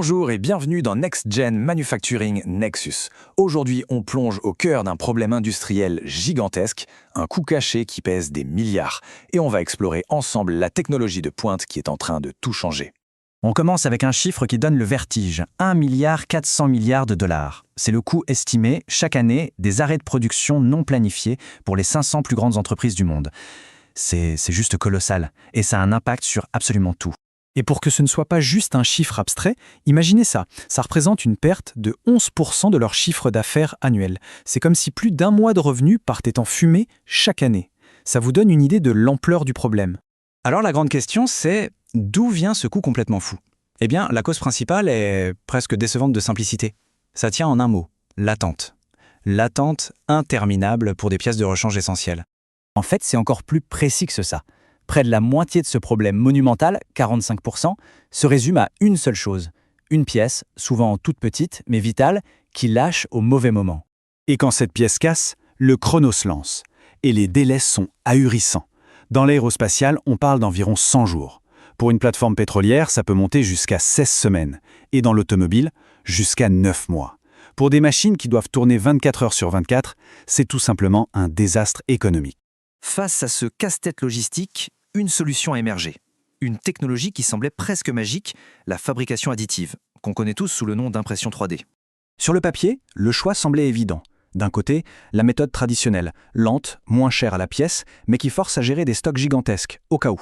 Bonjour et bienvenue dans Next Gen Manufacturing Nexus. Aujourd'hui, on plonge au cœur d'un problème industriel gigantesque, un coût caché qui pèse des milliards. Et on va explorer ensemble la technologie de pointe qui est en train de tout changer. On commence avec un chiffre qui donne le vertige, 1,4 milliard de dollars. C'est le coût estimé, chaque année, des arrêts de production non planifiés pour les 500 plus grandes entreprises du monde. C'est juste colossal, et ça a un impact sur absolument tout. Et pour que ce ne soit pas juste un chiffre abstrait, imaginez ça représente une perte de 11% de leur chiffre d'affaires annuel. C'est comme si plus d'un mois de revenus partait en fumée chaque année. Ça vous donne une idée de l'ampleur du problème. Alors la grande question, c'est d'où vient ce coût complètement fou ? Eh bien, la cause principale est presque décevante de simplicité. Ça tient en un mot, l'attente. L'attente interminable pour des pièces de rechange essentielles. En fait, c'est encore plus précis que ça. Près de la moitié de ce problème monumental, 45%, se résume à une seule chose. Une pièce, souvent toute petite, mais vitale, qui lâche au mauvais moment. Et quand cette pièce casse, le chrono se lance. Et les délais sont ahurissants. Dans l'aérospatial, on parle d'environ 100 jours. Pour une plateforme pétrolière, ça peut monter jusqu'à 16 semaines. Et dans l'automobile, jusqu'à 9 mois. Pour des machines qui doivent tourner 24 heures sur 24, c'est tout simplement un désastre économique. Face à ce casse-tête logistique, une solution a émergé. Une technologie qui semblait presque magique, la fabrication additive, qu'on connaît tous sous le nom d'impression 3D. Sur le papier, le choix semblait évident. D'un côté, la méthode traditionnelle, lente, moins chère à la pièce, mais qui force à gérer des stocks gigantesques, au cas où.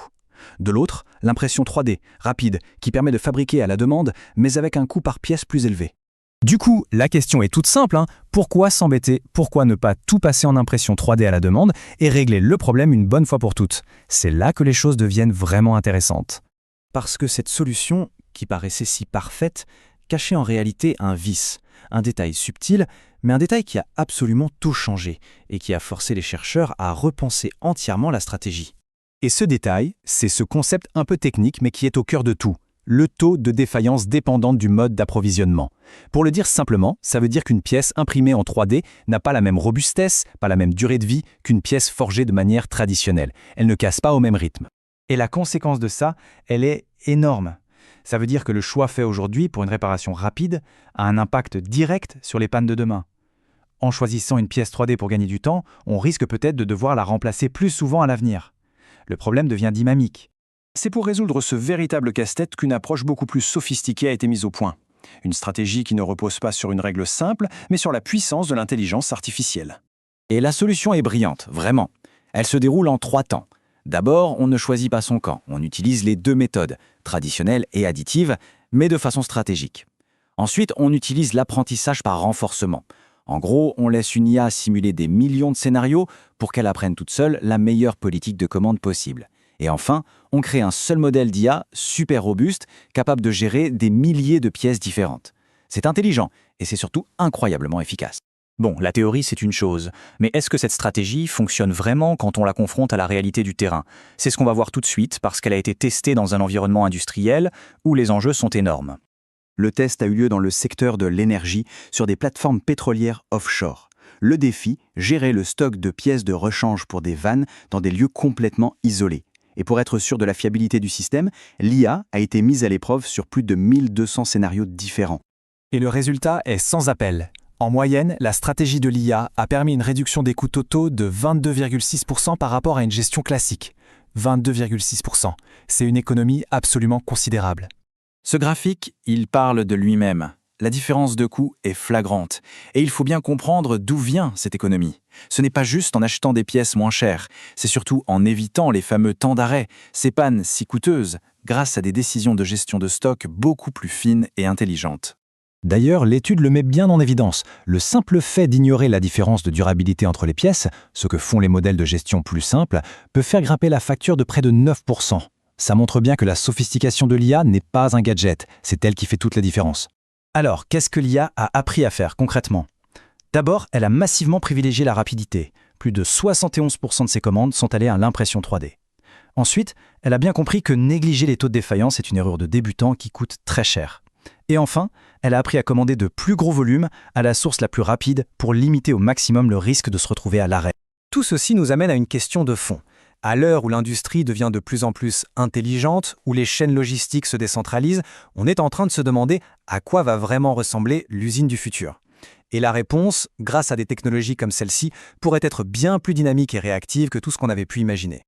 De l'autre, l'impression 3D, rapide, qui permet de fabriquer à la demande, mais avec un coût par pièce plus élevé. Du coup, la question est toute simple, Pourquoi s'embêter ? Pourquoi ne pas tout passer en impression 3D à la demande et régler le problème une bonne fois pour toutes ? C'est là que les choses deviennent vraiment intéressantes. Parce que cette solution, qui paraissait si parfaite, cachait en réalité un vice, un détail subtil, mais un détail qui a absolument tout changé et qui a forcé les chercheurs à repenser entièrement la stratégie. Et ce détail, c'est ce concept un peu technique mais qui est au cœur de tout. Le taux de défaillance dépendante du mode d'approvisionnement. Pour le dire simplement, ça veut dire qu'une pièce imprimée en 3D n'a pas la même robustesse, pas la même durée de vie qu'une pièce forgée de manière traditionnelle. Elle ne casse pas au même rythme. Et la conséquence de ça, elle est énorme. Ça veut dire que le choix fait aujourd'hui pour une réparation rapide a un impact direct sur les pannes de demain. En choisissant une pièce 3D pour gagner du temps, on risque peut-être de devoir la remplacer plus souvent à l'avenir. Le problème devient dynamique. C'est pour résoudre ce véritable casse-tête qu'une approche beaucoup plus sophistiquée a été mise au point. Une stratégie qui ne repose pas sur une règle simple, mais sur la puissance de l'intelligence artificielle. Et la solution est brillante, vraiment. Elle se déroule en 3 temps. D'abord, on ne choisit pas son camp. On utilise les 2 méthodes, traditionnelle et additive, mais de façon stratégique. Ensuite, on utilise l'apprentissage par renforcement. En gros, on laisse une IA simuler des millions de scénarios pour qu'elle apprenne toute seule la meilleure politique de commande possible. Et enfin, on crée un seul modèle d'IA super robuste, capable de gérer des milliers de pièces différentes. C'est intelligent et c'est surtout incroyablement efficace. Bon, la théorie c'est une chose, mais est-ce que cette stratégie fonctionne vraiment quand on la confronte à la réalité du terrain ? C'est ce qu'on va voir tout de suite parce qu'elle a été testée dans un environnement industriel où les enjeux sont énormes. Le test a eu lieu dans le secteur de l'énergie sur des plateformes pétrolières offshore. Le défi, gérer le stock de pièces de rechange pour des vannes dans des lieux complètement isolés. Et pour être sûr de la fiabilité du système, l'IA a été mise à l'épreuve sur plus de 1200 scénarios différents. Et le résultat est sans appel. En moyenne, la stratégie de l'IA a permis une réduction des coûts totaux de 22,6% par rapport à une gestion classique. 22,6%. C'est une économie absolument considérable. Ce graphique, il parle de lui-même. La différence de coût est flagrante. Et il faut bien comprendre d'où vient cette économie. Ce n'est pas juste en achetant des pièces moins chères, c'est surtout en évitant les fameux temps d'arrêt, ces pannes si coûteuses, grâce à des décisions de gestion de stock beaucoup plus fines et intelligentes. D'ailleurs, l'étude le met bien en évidence. Le simple fait d'ignorer la différence de durabilité entre les pièces, ce que font les modèles de gestion plus simples, peut faire grimper la facture de près de 9%. Ça montre bien que la sophistication de l'IA n'est pas un gadget, c'est elle qui fait toute la différence. Alors, qu'est-ce que l'IA a appris à faire concrètement ? D'abord, elle a massivement privilégié la rapidité. Plus de 71% de ses commandes sont allées à l'impression 3D. Ensuite, elle a bien compris que négliger les taux de défaillance est une erreur de débutant qui coûte très cher. Et enfin, elle a appris à commander de plus gros volumes à la source la plus rapide pour limiter au maximum le risque de se retrouver à l'arrêt. Tout ceci nous amène à une question de fond. À l'heure où l'industrie devient de plus en plus intelligente, où les chaînes logistiques se décentralisent, on est en train de se demander à quoi va vraiment ressembler l'usine du futur. Et la réponse, grâce à des technologies comme celle-ci, pourrait être bien plus dynamique et réactive que tout ce qu'on avait pu imaginer.